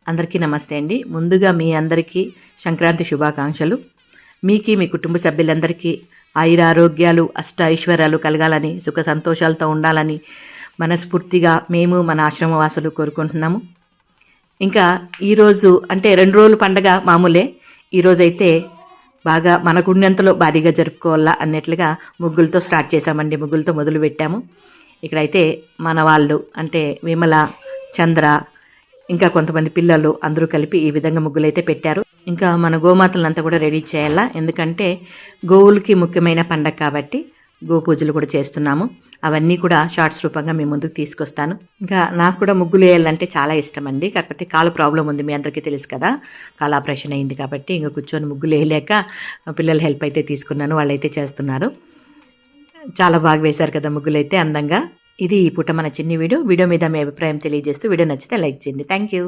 అందరికీ నమస్తే అండి. ముందుగా మీ అందరికీ సంక్రాంతి శుభాకాంక్షలు. మీకి మీ కుటుంబ సభ్యులందరికీ ఆయురారోగ్యాలు ఐశ్వర్యాలు కలగాలని, సుఖ సంతోషాలతో ఉండాలని మనస్ఫూర్తిగా మేము మన ఆశ్రమవాసులు కోరుకుంటున్నాము. ఇంకా ఈరోజు అంటే 2 రోజులు పండగ మామూలే. ఈరోజైతే బాగా మనకుండెంతలో భారీగా జరుపుకోవాలా అన్నట్లుగా ముగ్గులతో స్టార్ట్ చేశామండి. ముగ్గులతో మొదలు పెట్టాము. ఇక్కడైతే మన వాళ్ళు అంటే విమల, చంద్ర, ఇంకా కొంతమంది పిల్లలు అందరూ కలిపి ఈ విధంగా ముగ్గులైతే పెట్టారు. ఇంకా మన గోమాతలంతా కూడా రెడీ చేయాలా, ఎందుకంటే గోవులకి ముఖ్యమైన పండగ కాబట్టి గోపూజలు కూడా చేస్తున్నాము. అవన్నీ కూడా షార్ట్స్ రూపంగా మీ ముందుకు తీసుకొస్తాను. ఇంకా నాకు కూడా ముగ్గులు వేయాలంటే చాలా ఇష్టం అండి. కాకపోతే కాలు ప్రాబ్లం ఉంది, మీ అందరికీ తెలుసు కదా, కాలు ఆపరేషన్ అయింది కాబట్టి ఇంకా కూర్చొని ముగ్గులు వేయలేక పిల్లల హెల్ప్ అయితే తీసుకున్నాను. వాళ్ళైతే చేస్తున్నారు. చాలా బాగా వేశారు కదా ముగ్గులు అయితే అందంగా. ఇది ఈ పూట మన చిన్ని వీడియో మీద మీ అభిప్రాయం తెలియజేస్తూ వీడియో నచ్చితే లైక్ చేయండి. Thank you.